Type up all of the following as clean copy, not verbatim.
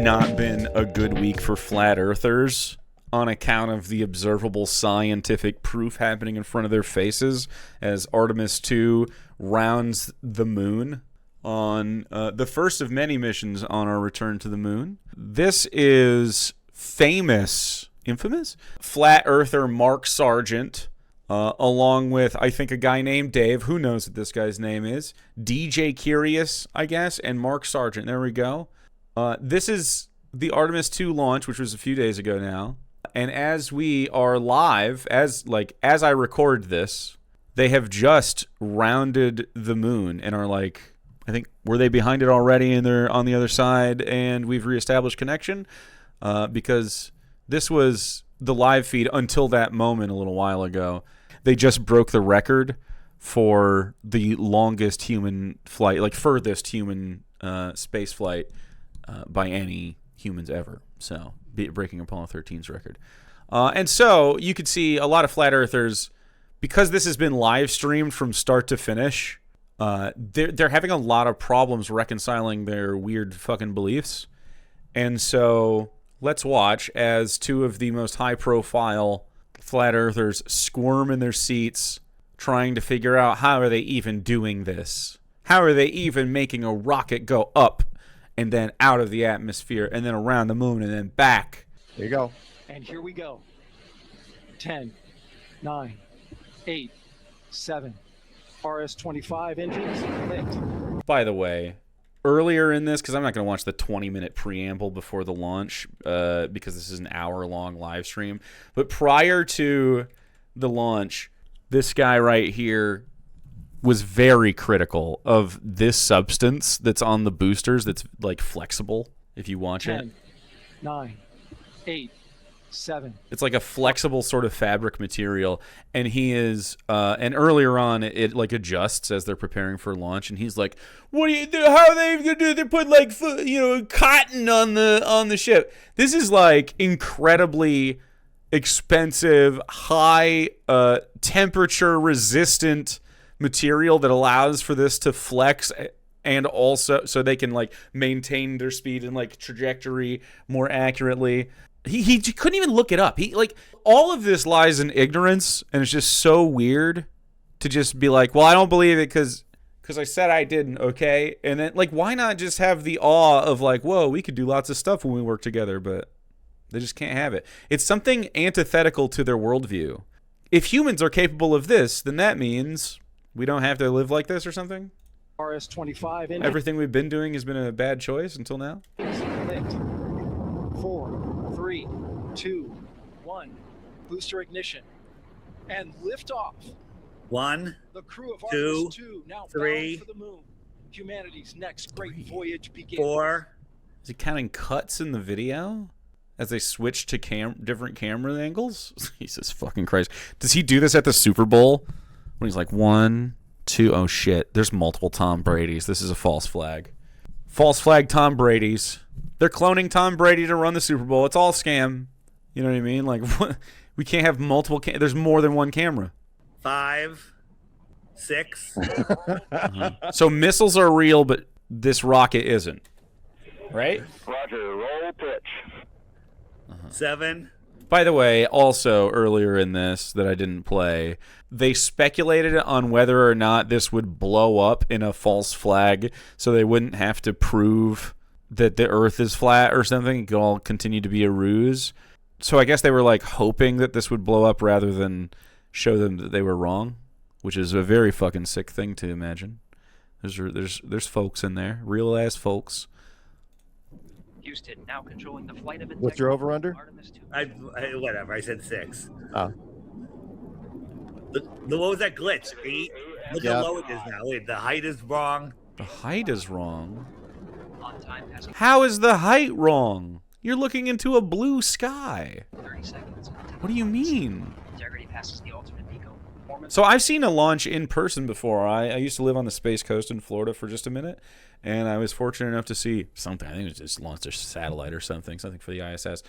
not been a good week for flat earthers on account of the observable scientific proof happening in front of their faces as Artemis 2 rounds the moon on the first of many missions on our return to the moon. This is infamous flat earther Mark Sargent, along with, I think, a guy named Dave. Who knows what this guy's name is? DJ Curious, I guess, and Mark Sargent. There we go. This is the Artemis 2 launch, which was a few days ago now. And as we are live, as I record this, they have just rounded the moon and are like, I think, were they behind it already and they're on the other side and we've reestablished connection? Because this was the live feed until that moment a little while ago. They just broke the record for the longest human flight, like furthest human space flight by any humans ever. So breaking Apollo 13's record. And so you could see a lot of flat earthers, because this has been live streamed from start to finish, they're having a lot of problems reconciling their weird fucking beliefs. And so let's watch as two of the most high-profile flat earthers squirm in their seats, trying to figure out how are they even doing this? How are they even making a rocket go up and then out of the atmosphere and then around the moon and then back? There you go. And here we go. 10, 9, 8, 7. RS-25 engines lit. By the way, earlier in this, because I'm not going to watch the 20-minute preamble before the launch, because this is an hour-long live stream, but prior to the launch, this guy right here was very critical of this substance that's on the boosters that's like flexible if you watch 10, it. 9, 8, 7. It's like a flexible sort of fabric material, and he is and earlier on it like adjusts as they're preparing for launch, and he's like, what do you do? How are they gonna do? They put like cotton on the ship. This is like incredibly expensive, high temperature resistant material that allows for this to flex, and also so they can like maintain their speed and like trajectory more accurately. He couldn't even look it up. He like all of this lies in ignorance, and it's just so weird to just be like, well, I don't believe it because I said I didn't, okay? And then like, why not just have the awe of like, whoa, we could do lots of stuff when we work together, but they just can't have it. It's something antithetical to their worldview. If humans are capable of this, then that means we don't have to live like this or something? RS-25 engine. Everything we've been doing has been a bad choice until now? Lit. 4, 3, 2, 1. Booster ignition. And liftoff. 1, The crew of 2, Artemis 2 now 3, bound for the moon. Humanity's next great voyage begins. 4. Is he counting cuts in the video as they switch to different camera angles? Jesus fucking Christ. Does he do this at the Super Bowl? When he's like, 1, 2, oh shit, there's multiple Tom Brady's. This is a false flag. False flag Tom Brady's. They're cloning Tom Brady to run the Super Bowl. It's all scam. You know what I mean? Like, what? We can't have multiple there's more than one camera. 5, 6. So missiles are real, but this rocket isn't. Right? Roger, roll pitch. 7. By the way, also earlier in this that I didn't play, they speculated on whether or not this would blow up in a false flag so they wouldn't have to prove that the Earth is flat or something. It could all continue to be a ruse. So I guess they were like hoping that this would blow up rather than show them that they were wrong, which is a very fucking sick thing to imagine. There's folks in there, real ass folks. Houston now controlling the flight of What's your over-under? Artemis 2. Whatever, I said 6. Oh. What was that glitch? 8? Look Yeah. how low it is now. Wait, the height is wrong. The height is wrong. On time passing How is the height wrong? You're looking into a blue sky. 30 seconds. What do you mean? Integrity passes the ultimate pico. Performance. So I've seen a launch in person before. I used to live on the Space Coast in Florida for just a minute, and I was fortunate enough to see something. I think it was just launched a satellite or something for the ISS.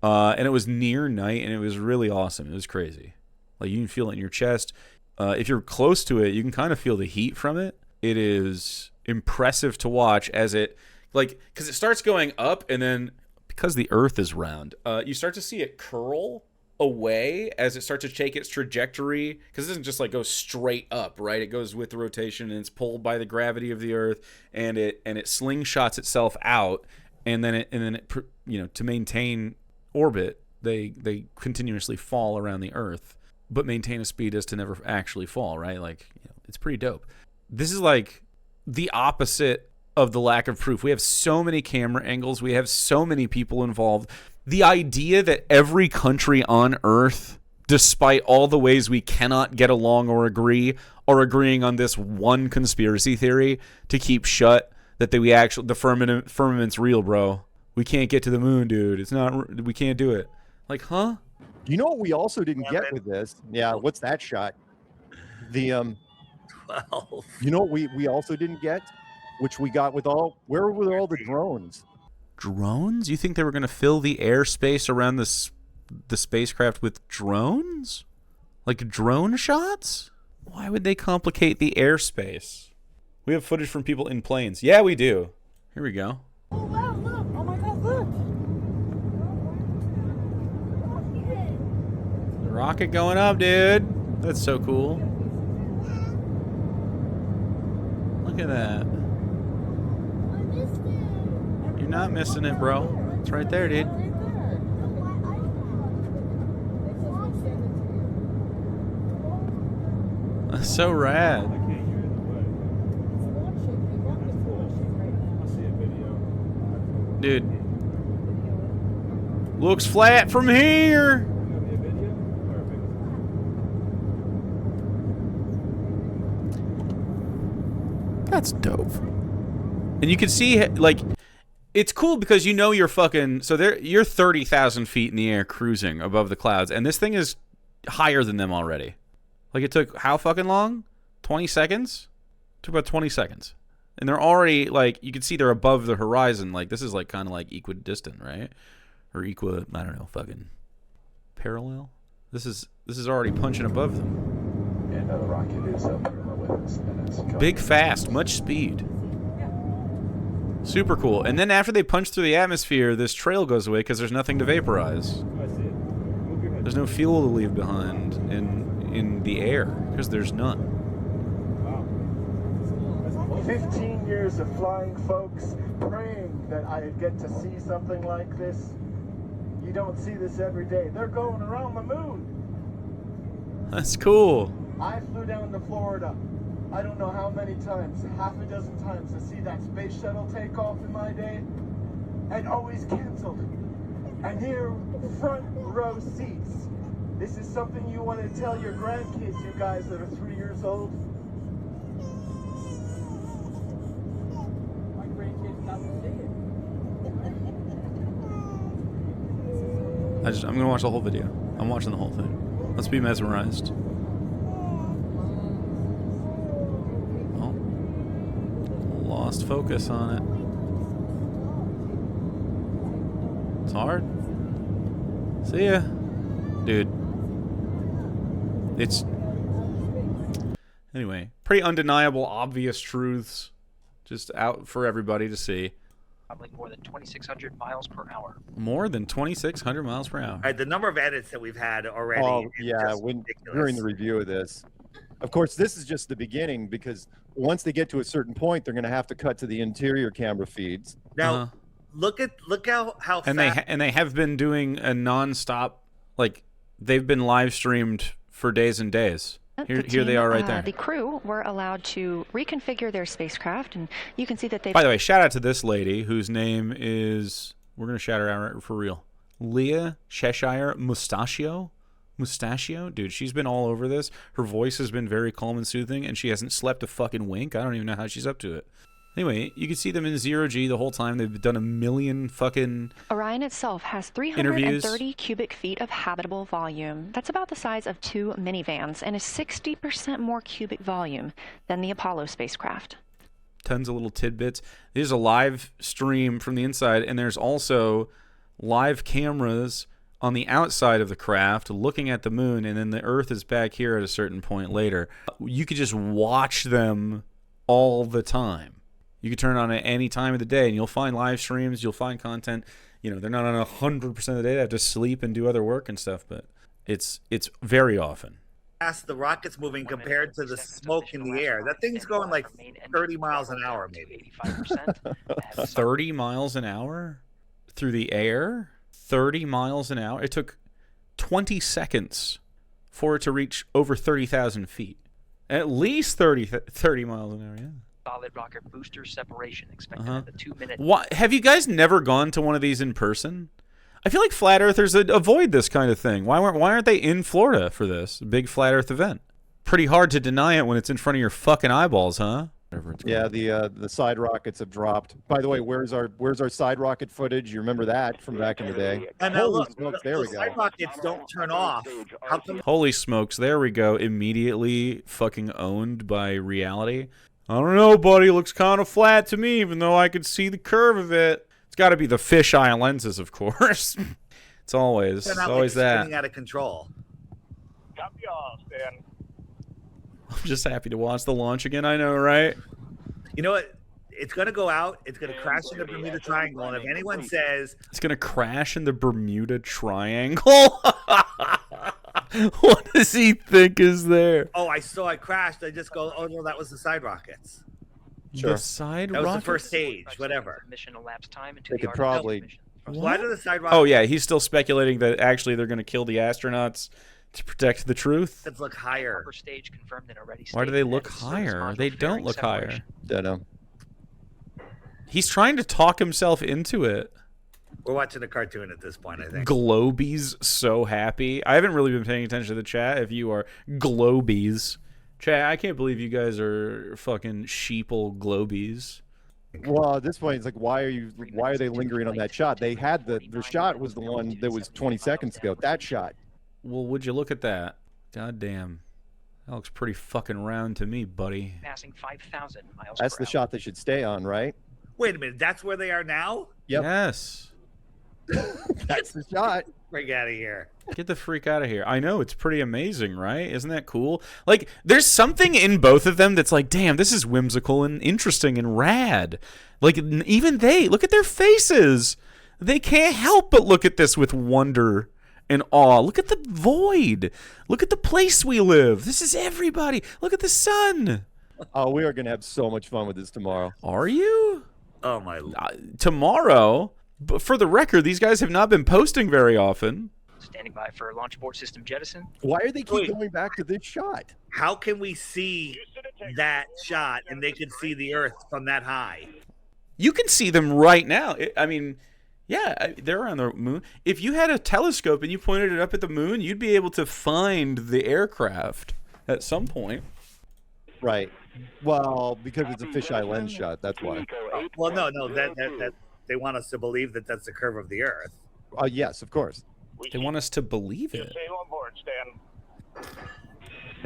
And it was near night, and it was really awesome. It was crazy. Like, you can feel it in your chest. If you're close to it, you can kind of feel the heat from it. It is impressive to watch as it, like, because it starts going up, and then because the Earth is round, you start to see it curl away as it starts to take its trajectory, because it doesn't just like go straight up, right? It goes with the rotation, and it's pulled by the gravity of the Earth, and it slingshots itself out, and then it to maintain orbit, they continuously fall around the Earth, but maintain a speed as to never actually fall, right? Like, it's pretty dope. This is like the opposite of the lack of proof. We have so many camera angles. We have so many people involved. The idea that every country on Earth, despite all the ways we cannot get along or agree, are agreeing on this one conspiracy theory to keep shut that the firmament's real, bro. We can't get to the moon, dude. We can't do it. Like, huh? You know what we also didn't get with this? Yeah, what's that shot? The 12. You know what we also didn't get, which we got with where were all the drones? Drones? You think they were going to fill the airspace around the spacecraft with drones? Like drone shots? Why would they complicate the airspace? We have footage from people in planes. Yeah, we do. Here we go. Oh, wow, look. Oh, my God, look. The rocket going up, dude. That's so cool. Look at that. You're not missing it, bro. It's right there, dude. That's so rad. Dude. Looks flat from here. That's dope. And you can see, like, it's cool because you're fucking, so you're 30,000 feet in the air cruising above the clouds, and this thing is higher than them already. Like, it took how fucking long? 20 seconds? It took about 20 seconds. And they're already, like, you can see they're above the horizon. Like, this is, like, kind of, like, equidistant, right? Or I don't know, fucking parallel? This is already punching above them. And the rocket is up here with us. And it's Big, fast, much speed. Super cool. And then after they punch through the atmosphere, this trail goes away because there's nothing to vaporize. There's no fuel to leave behind in the air because there's none. 15 years of flying, folks, praying that I'd get to see something like this. You don't see this every day. They're going around the moon. That's cool. I flew down to Florida. I don't know how many times, half a dozen times, to see that space shuttle take off in my day, and always canceled. And here, front row seats. This is something you want to tell your grandkids, you guys that are 3 years old. My grandkids got to see it. I'm gonna watch the whole video. I'm watching the whole thing. Let's be mesmerized. Oh, lost focus on it. It's hard. See ya, dude. It's anyway, pretty undeniable, obvious truths, just out for everybody to see. Probably more than 2,600 miles per hour. More than 2,600 miles per hour. All right, the number of edits that we've had already. Oh, is yeah, just ridiculous. during the review of this. Of course, this is just the beginning because once they get to a certain point, they're going to have to cut to the interior camera feeds. Now, look how And fast. they have been doing a nonstop, like they've been live streamed for days and days. Here they are right there. The crew were allowed to reconfigure their spacecraft, and you can see that they've... By the way, shout out to this lady whose name is, we're going to shout her out for real, Leah Cheshire Mustachio. Dude, she's been all over this. Her voice has been very calm and soothing, and she hasn't slept a fucking wink. I don't even know how she's up to it. Anyway, you can see them in zero-G the whole time. They've done a million fucking Orion itself has 330 cubic feet of habitable volume. That's about the size of 2 minivans and is 60% more cubic volume than the Apollo spacecraft. Tons of little tidbits. There's a live stream from the inside, and there's also live cameras on the outside of the craft looking at the moon, and then the Earth is back here at a certain point later. You could just watch them all the time. You can turn it on at any time of the day, and you'll find live streams, you'll find content. they're not on 100% of the day. They have to sleep and do other work and stuff, but it's very often. Fast the rocket's moving compared to the smoke in the air. That thing's going like 30 miles an hour, maybe. 30 miles an hour through the air? 30 miles an hour? It took 20 seconds for it to reach over 30,000 feet. At least 30 miles an hour, yeah. Solid rocket booster separation expected at the 2-minute. Have you guys never gone to one of these in person? I feel like flat earthers avoid this kind of thing. Why aren't they in Florida for this big flat earth event? Pretty hard to deny it when it's in front of your fucking eyeballs, huh? Yeah, the side rockets have dropped. By the way, where's our side rocket footage? You remember that from back in the day? And now Holy look, smokes, the there we go. side rockets don't turn off. How come? Holy smokes, there we go. Immediately fucking owned by reality. I don't know, buddy. Looks kind of flat to me, even though I could see the curve of it. It's got to be the fisheye lenses, of course. It's always They're not, always like, that. spinning out of control. Copy all, Stan. I'm just happy to watch the launch again. I know, right? You know what? It's going to go out. It's going to crash in the Bermuda Triangle. And if anyone says It's going to crash in the Bermuda Triangle. What does he think is there? oh, I saw it crashed, I just go, oh, no, that was the side rockets. The side That was rockets? the first stage, whatever. Mission elapsed time into They the could Artemis probably- mission. Why do the side rockets Oh, yeah. He's still speculating that actually they're going to kill the astronauts to protect the truth. look higher? Upper stage confirmed in a ready Why do state they and look service higher? module They don't fairing look higher. separation. Don't know. He's trying to talk himself into it. We're watching a cartoon at this point, I think. Globies so happy. I haven't really been paying attention to the chat. If you are Globies. Chat, I can't believe you guys are fucking sheeple Globies. Well, at this point, it's like, why are they lingering on that shot? They had the shot was the one that was 20 seconds ago. That shot. Well, would you look at that? God damn. That looks pretty fucking round to me, buddy. Passing 5,000 miles That's per the hour. shot they should stay on, right? Wait a minute, that's where they are now? Yep. Yes. That's the shot. Freak out of here. Get the freak out of here. I know, it's pretty amazing, right? Isn't that cool? Like, there's something in both of them that's like, damn, this is whimsical and interesting and rad. Like, even they, look at their faces. They can't help but look at this with wonder and awe. Look at the void. Look at the place we live. This is everybody. Look at the sun. Oh, we are going to have so much fun with this tomorrow. Are you? Oh, my. Tomorrow? But for the record, these guys have not been posting very often. Standing by for launch abort system jettison. Why are they keep Wait. going back to this shot? How can we see that shot and they can see the Earth from that high? You can see them right now. I mean, yeah, they're on the moon. If you had a telescope and you pointed it up at the moon, you'd be able to find the aircraft at some point. Right. Well, because it's a fisheye lens shot. That's why. Well, no, that they want us to believe that that's the curve of the Earth. Yes, of course. They want us to believe it. Stay on board, Stan.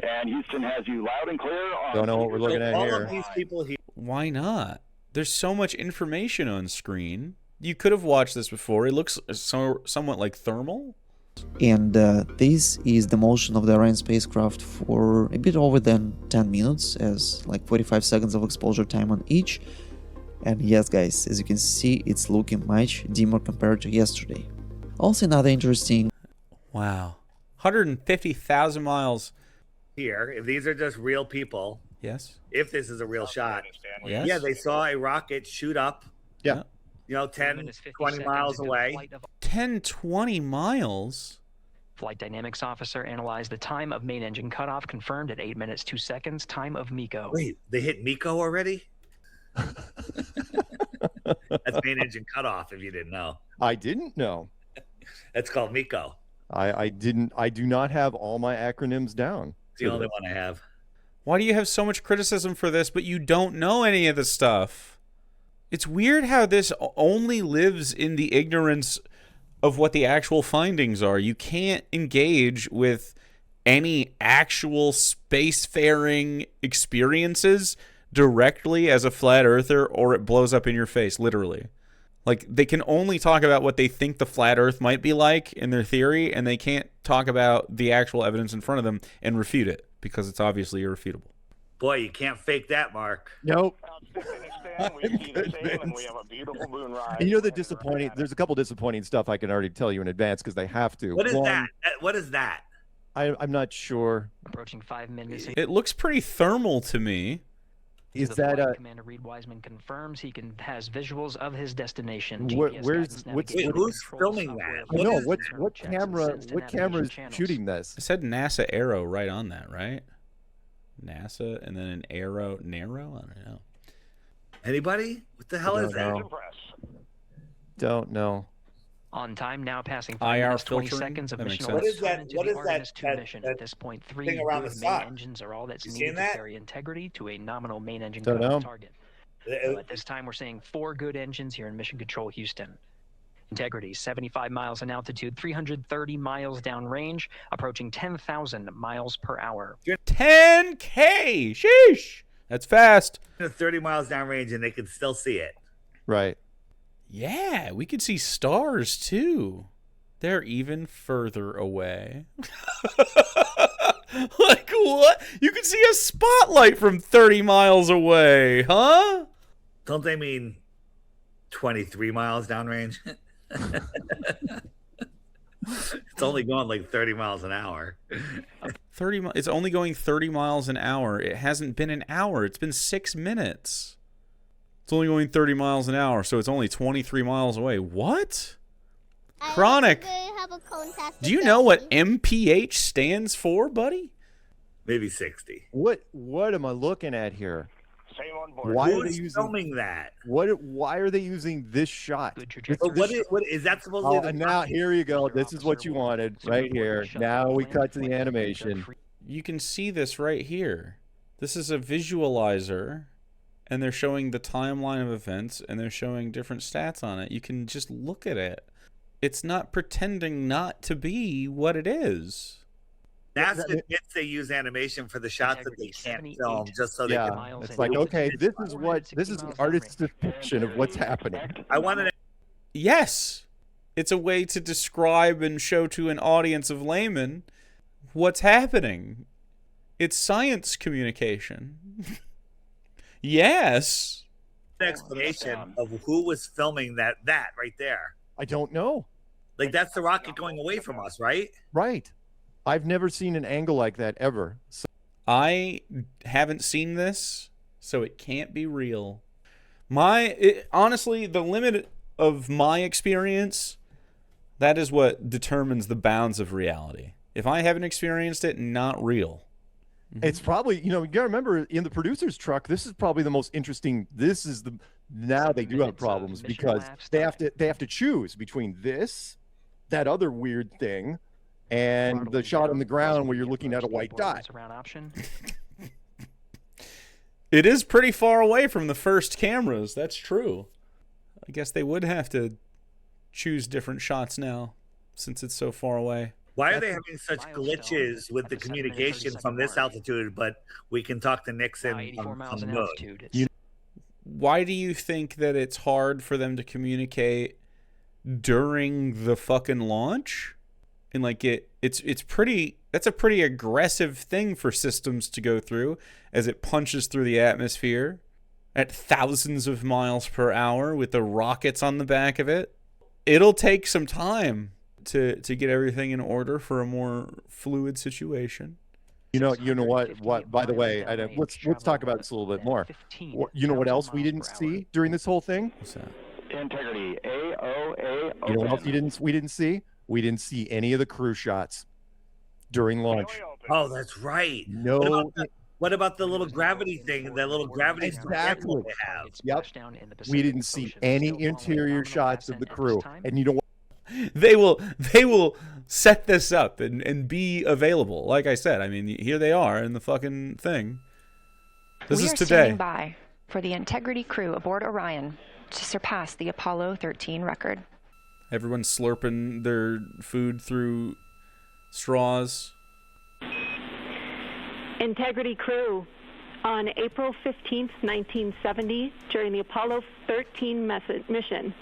And Houston has you loud and clear on. Don't know what we're looking at All here. of these people here. Why not? There's so much information on screen. You could have watched this before. It looks somewhat like thermal. And this is the motion of the Orion spacecraft for a bit over than 10 minutes, as like 45 seconds of exposure time on each. And yes guys, as you can see, it's looking much dimmer compared to yesterday. Also another interesting... Wow. 150,000 miles. Here, if these are just real people, Yes? if this is a real shot, Yes? yeah, they saw a rocket shoot up, Yeah. 10, Minutes, 50 20 seconds miles into the away. flight of- 10, 20 miles? Flight dynamics officer analyzed the time of main engine cutoff, confirmed at 8 minutes 2 seconds. Time of MECO. Wait, they hit Miko already? That's main engine cutoff, if you didn't know. I didn't know. That's called Miko. I do not have all my acronyms down. It's the only one I have. Why do you have so much criticism for this, but you don't know any of the stuff? It's weird how this only lives in the ignorance of what the actual findings are. You can't engage with any actual spacefaring experiences directly as a flat earther, or it blows up in your face, literally. Like, they can only talk about what they think the flat earth might be like in their theory, and they can't talk about the actual evidence in front of them and refute it, because it's obviously irrefutable. Boy, you can't fake that, Mark. Nope. And we have a beautiful moon ride. And you know the disappointing. There's a couple disappointing stuff I can already tell you in advance because they have to. What is One, that? What is that? I'm not sure. Approaching 5 minutes. It looks pretty thermal to me. Is The that flight commander Reed Wiseman confirms he has visuals of his destination. Where- GPS where's- guidance, what's- navigation, who's controls, filming software, that? I know What is what that? what checks and camera sends to what camera is navigation channels. shooting this? It said NASA Arrow right on that, right? NASA and then an arrow, narrow? I don't know. Anybody? What the hell is that? know. Don't know. On time now, passing 5 IR minutes 20 filtering? seconds of That makes mission. sense. What is that- into what the is that- Artemis 2 that- mission. that At this point, 3 thing around good the main sun? engines are all that's You needed seen to that? carry integrity to a nominal main engine Don't cutoff know. target. At this time, we're seeing 4 good engines here in Mission Control Houston. Integrity, 75 miles in altitude, 330 miles downrange, approaching 10,000 miles per hour. 10K! Sheesh! That's fast. 30 miles downrange and they can still see it. Right. Yeah, we could see stars too. They're even further away. Like what? You can see a spotlight from 30 miles away, huh? Don't they mean 23 miles downrange? It's only going like 30 miles an hour. 30 it's only going 30 miles an hour. It hasn't been an hour. It's been 6 minutes. It's only going 30 miles an hour, so it's only 23 miles away. What? Chronic. Do you know what MPH stands for, buddy? Maybe 60. What am I looking at here? Same on board. Why are Who they is using filming that? why are they using this shot? Good But what is that supposed to Oh, be? and now here you go. This is what you wanted right here. Now we cut to the animation. You can see this right here. This is a visualizer, and they're showing the timeline of events, and they're showing different stats on it. You can just look at it. It's not pretending not to be what it is. NASA admits they use animation for the shots that they can't film, just so they can. Yeah, it's like, okay, this is an artist's depiction of what's happening. I wanted to. Yes, it's a way to describe and show to an audience of laymen what's happening. It's science communication. Yes. An explanation of who was filming that right there. I don't know. Like that's the rocket going away from us, right? Right. I've never seen an angle like that ever. So I haven't seen this, so it can't be real. Honestly, the limit of my experience, that is what determines the bounds of reality. If I haven't experienced it, not real. it's probably, you gotta remember in the producer's truck, this is probably the most interesting. Now they do have problems because they have to choose between this, that other weird thing, and the shot on the ground where you're looking at a white dot. It is pretty far away from the first cameras. That's true. I guess they would have to choose different shots now since it's so far away. Why are they having such glitches with the communication from this altitude, but we can talk to Nixon on the moon? Why do you think that it's hard for them to communicate during the fucking launch? And like that's a pretty aggressive thing for systems to go through as it punches through the atmosphere at thousands of miles per hour with the rockets on the back of it. It'll take some time to get everything in order for a more fluid situation. You know what? By the way, let's talk about this a little bit more. You know what else we didn't see during this whole thing? What's that? Integrity. AOA. You know what else we didn't see? We didn't see any of the crew shots during launch. Oh, that's right. No. What about the little gravity thing? That little gravity Exactly. they have. Yep. We didn't see any interior shots of the crew. And you know what? They will set this up and be available. Like I said, I mean, here they are in the fucking thing. This is today. Standing by for the Integrity crew aboard Orion to surpass the Apollo 13 record. Everyone's slurping their food through straws. Integrity crew. On April 15th, 1970, during the Apollo 13 mission,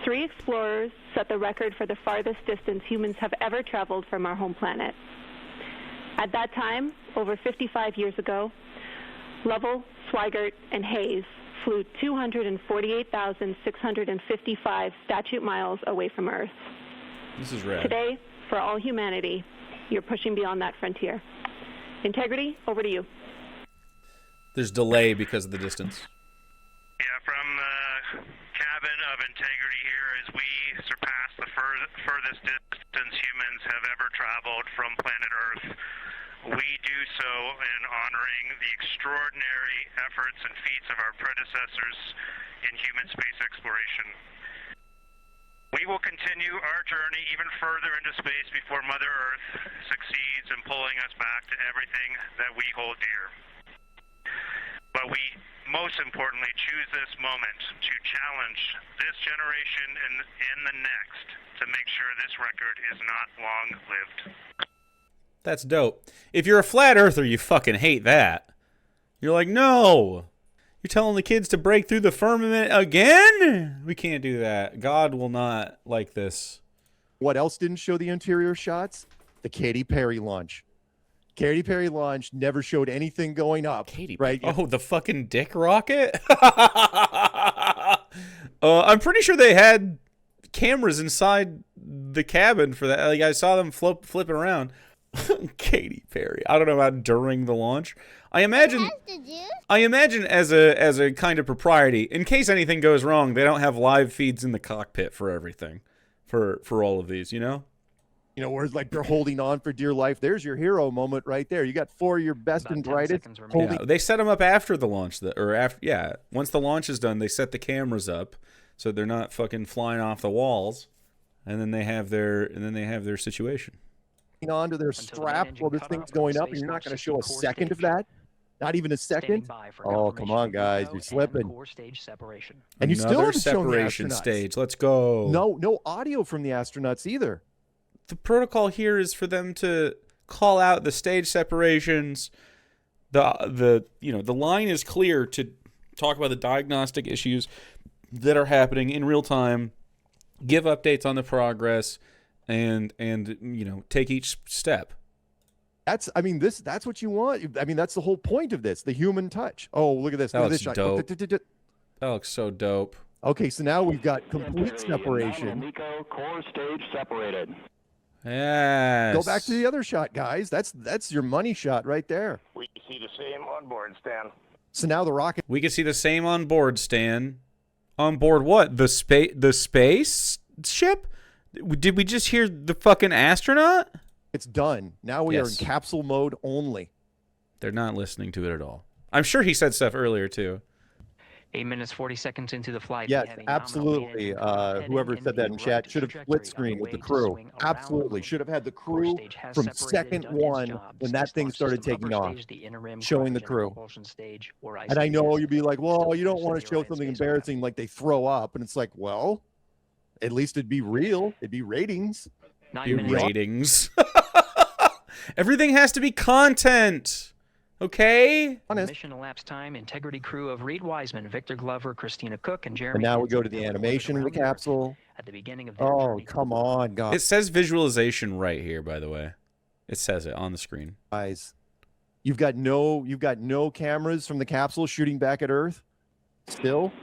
3 explorers set the record for the farthest distance humans have ever traveled from our home planet. At that time, over 55 years ago, Lovell, Swigert, and Hayes flew 248,655 statute miles away from Earth. This is rad. Today, for all humanity, you're pushing beyond that frontier. Integrity, over to you. There's delay because of the distance. Yeah, from the cabin of Integrity here as we surpass the furthest distance humans have ever traveled from planet Earth. We do so in honoring the extraordinary efforts and feats of our predecessors in human space exploration. We will continue our journey even further into space before Mother Earth succeeds in pulling us back to everything that we hold dear. But we, most importantly, choose this moment to challenge this generation and the next to make sure this record is not long-lived. That's dope. If you're a flat earther, you fucking hate that. You're like, no! You're telling the kids to break through the firmament again? We can't do that. God will not like this. What else didn't show the interior shots? The Katy Perry launch. Katy Perry launch never showed anything going up. Right? Oh, the fucking dick rocket? I'm pretty sure they had cameras inside the cabin for that. Like, I saw them flipping around. Katy Perry. I don't know about during the launch. I imagine as a kind of propriety, in case anything goes wrong, they don't have live feeds in the cockpit for everything, for all of these, you know? You know, where it's like they're holding on for dear life. There's your hero moment right there. You got 4 of your best and brightest. Yeah, they set them up after the launch, once the launch is done, they set the cameras up so they're not fucking flying off the walls, and then they have their situation. Onto their strap while this thing's going up, and you're not going to show a second of that? Not even a second? Oh, come on, guys. You're slipping. And you still haven't shown the separation astronauts. stage. Let's go. No audio from the astronauts either. The protocol here is for them to call out the stage separations. The line is clear to talk about the diagnostic issues that are happening in real time, give updates on the progress, and take each step. That's what you want. I mean, that's the whole point of this, the human touch. Oh, look at this. That Look at looks this shot. dope. That looks so dope. Okay, so now we've got complete separation. Nico, core stage separated. Yes. Go back to the other shot, guys. That's your money shot right there. We see the same on board, Stan. So now the rocket. We can see the same on board, Stan. On board what? The space ship? Did we just hear the fucking astronaut? It's done. Now we are in capsule mode only. They're not listening to it at all. I'm sure he said stuff earlier, too. 8 minutes, 40 seconds into the flight. Yes, absolutely. Whoever said that in chat should have split screen with the crew. Absolutely. Should have had the crew from second one when that thing started taking off, showing the crew. And I know you'd be like, well, you don't want to show something embarrassing like they throw up. And it's like, well, at least it'd be real. It'd be ratings. Ratings. Everything has to be content. Okay? Mission elapsed time, integrity crew of Reed Wiseman, Victor Glover, Christina Cook, and Jeremy. And now we go to the animation of the capsule. At the beginning of come on, God. It says visualization right here, by the way. It says it on the screen. Guys, you've got no cameras from the capsule shooting back at Earth? Still?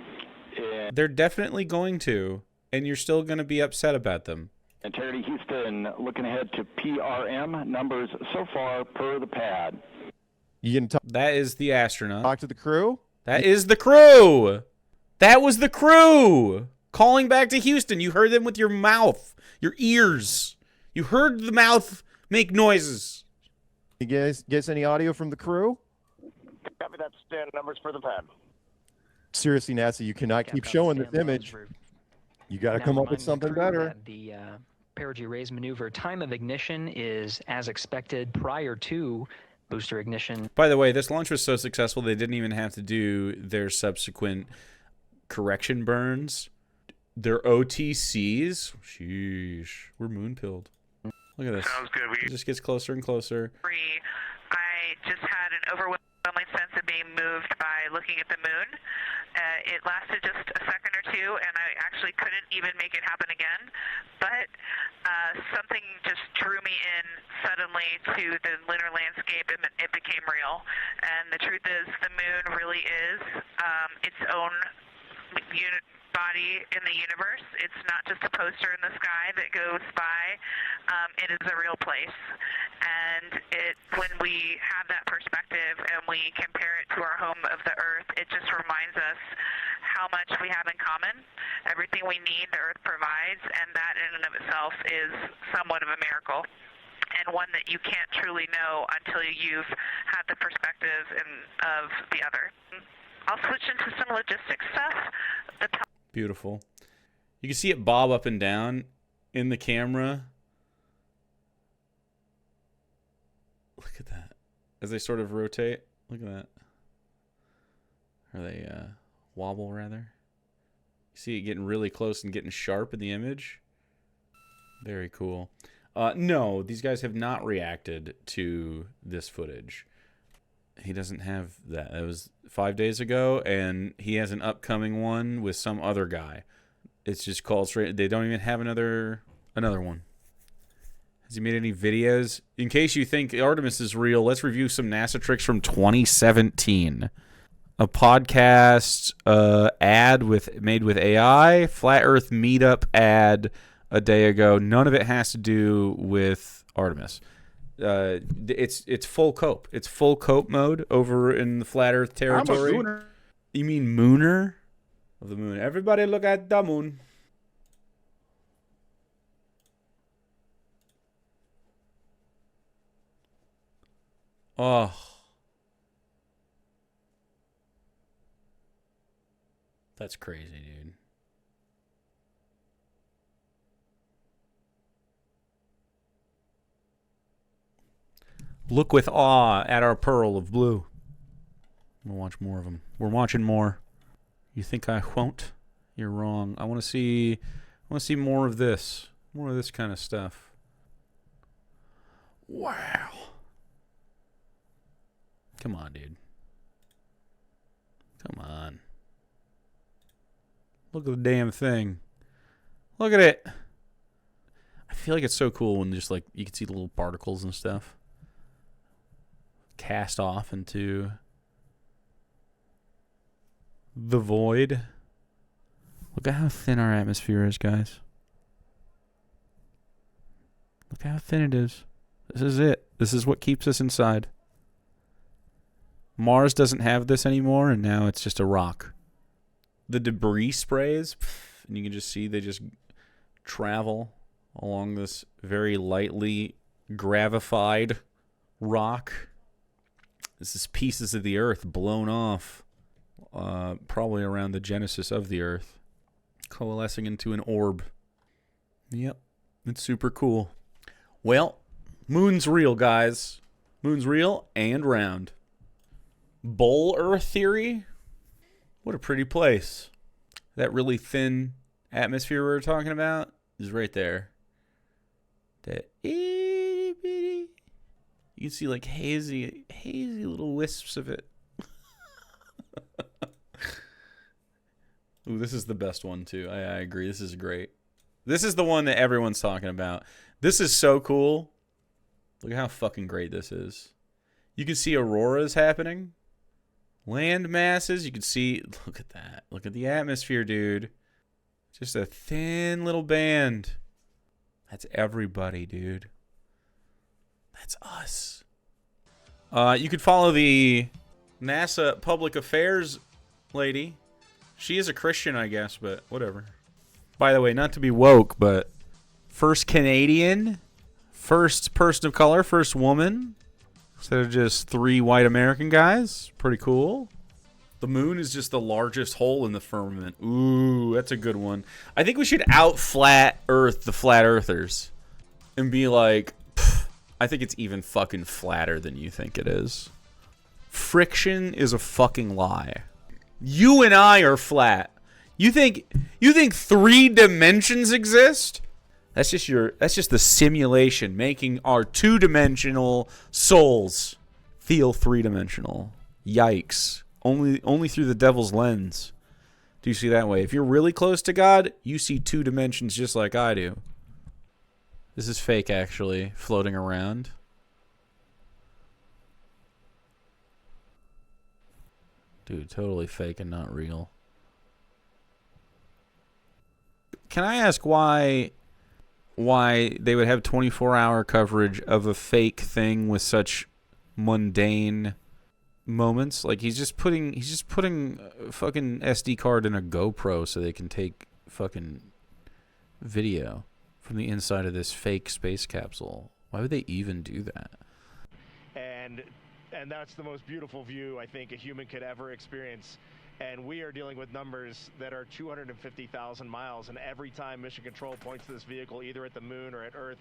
Yeah. They're definitely going to, and you're still going to be upset about them. Integrity Houston, looking ahead to PRM numbers so far per the pad. You can that is the astronaut. Talk to the crew? That is the crew. That was the crew calling back to Houston. You heard them with your mouth, your ears. You heard the mouth make noises. You guys get any audio from the crew? Copy that, stand numbers for the pad. Seriously, NASA, you cannot keep showing this image. You got to come up with something better. The perigee raise maneuver time of ignition is as expected prior to booster ignition. By the way, this launch was so successful they didn't even have to do their subsequent correction burns. Their OTCs, sheesh, we're moon-pilled. Look at this. Sounds good. It just gets closer and closer. I just had an overwhelming sense of being moved by looking at the moon. It lasted just a second or two, and I actually couldn't even make it happen again. But something just drew me in suddenly to the lunar landscape, it became real. And the truth is, the moon really is its own body in the universe. It's not just a poster in the sky that goes by. It is a real place. And when we have that perspective and we compare it to our home of the Earth, it just reminds us how much we have in common. Everything we need, the Earth provides, and that in and of itself is somewhat of a miracle, and one that you can't truly know until you've had the perspective of the other. I'll switch into some logistics stuff. Beautiful. You can see it bob up and down in the camera. Look at that. As they sort of rotate. Look at that. Or they wobble, rather. You see it getting really close and getting sharp in the image. Very cool. No, these guys have not reacted to this footage. He doesn't have that. That was 5 days ago, and he has an upcoming one with some other guy. It's just called straight. They don't even have another one. Has he made any videos? In case you think Artemis is real, let's review some NASA tricks from 2017. A podcast ad made with AI, Flat Earth Meetup ad a day ago. None of it has to do with Artemis. It's full cope. It's full cope mode over in the Flat Earth territory. I'm a mooner. You mean mooner? Of the moon. Everybody look at the moon. Oh. That's crazy, dude. Look with awe at our pearl of blue. We'll watch more of them. We're watching more. You think I won't? You're wrong. I want to see more of this. More of this kind of stuff. Wow. Come on, dude. Come on. Look at the damn thing. Look at it. I feel like it's so cool when just like you can see the little particles and stuff cast off into the void. Look at how thin our atmosphere is, guys. Look how thin it is. This is it. This is what keeps us inside. Mars doesn't have this anymore, and now it's just a rock. The debris sprays, and you can just see they just travel along this very lightly gravified rock. This is pieces of the Earth blown off, probably around the genesis of the Earth, coalescing into an orb. Yep, it's super cool. Well, moon's real, guys. Moon's real and round. Bowl Earth theory? What a pretty place. That really thin atmosphere we were talking about is right there. That itty bitty. You can see like hazy little wisps of it. Ooh, this is the best one too. I agree. This is great. This is the one that everyone's talking about. This is so cool. Look at how fucking great this is. You can see auroras happening. Land masses. You can see. Look at that. Look at the atmosphere, dude. Just a thin little band. That's everybody, dude. That's us. You could follow the NASA public affairs lady. She is a Christian, I guess, but whatever. By the way, not to be woke, but first Canadian, first person of color, first woman, instead of just 3 white American guys. Pretty cool. The moon is just the largest hole in the firmament. Ooh, that's a good one. I think we should out-flat Earth the flat earthers and be like, I think it's even fucking flatter than you think it is. Friction is a fucking lie. You and I are flat. You think 3 dimensions exist? That's just the simulation making our 2-dimensional souls feel 3-dimensional. Yikes. Only through the devil's lens do you see that way. If you're really close to God, you see 2 dimensions just like I do. This is fake, actually, floating around. Dude, totally fake and not real. Can I ask why they would have 24-hour coverage of a fake thing with such mundane moments? Like, he's just putting a fucking SD card in a GoPro so they can take fucking video from the inside of this fake space capsule. Why would they even do that? And that's the most beautiful view I think a human could ever experience. And we are dealing with numbers that are 250,000 miles. And every time Mission Control points to this vehicle, either at the moon or at Earth,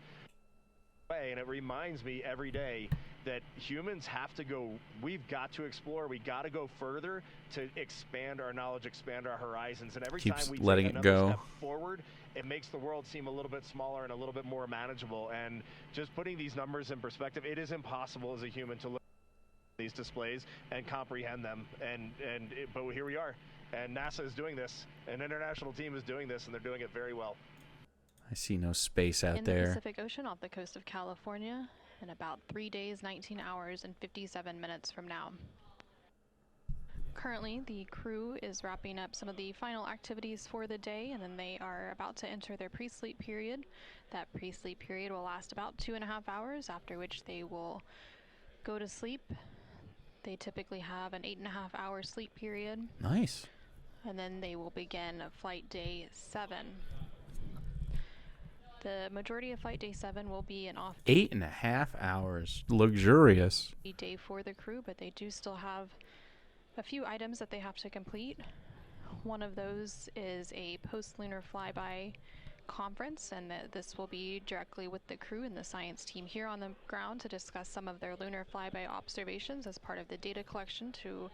and it reminds me every day that humans have to go, we've got to explore, we got to go further to expand our knowledge, expand our horizons. And every time we letting take it another go step forward, it makes the world seem a little bit smaller and a little bit more manageable. And just putting these numbers in perspective, it is impossible as a human to look at these displays and comprehend them. But here we are, and NASA is doing this, an international team is doing this, and they're doing it very well. I see no space out in there. In the Pacific Ocean off the coast of California in about 3 days, 19 hours, and 57 minutes from now. Currently, the crew is wrapping up some of the final activities for the day, and then they are about to enter their pre-sleep period. That pre-sleep period will last about 2.5 hours, after which they will go to sleep. They typically have an 8.5-hour sleep period. Nice. And then they will begin flight day 7. The majority of flight day 7 will be an off 8.5 hours. Luxurious. day for the crew, but they do still have a few items that they have to complete. One of those is a post-lunar flyby conference, and this will be directly with the crew and the science team here on the ground to discuss some of their lunar flyby observations as part of the data collection to...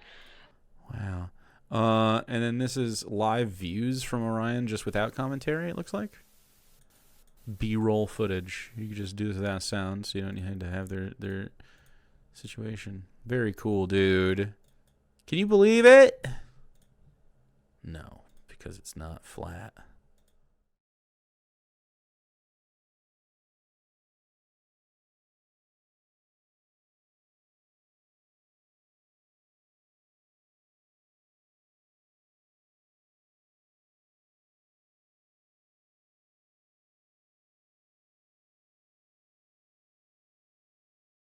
Wow. And then this is live views from Orion just without commentary, it looks like. B-roll footage. You can just do this without sound, so you don't need to have their situation. Very cool, dude. Can you believe it? No, because it's not flat.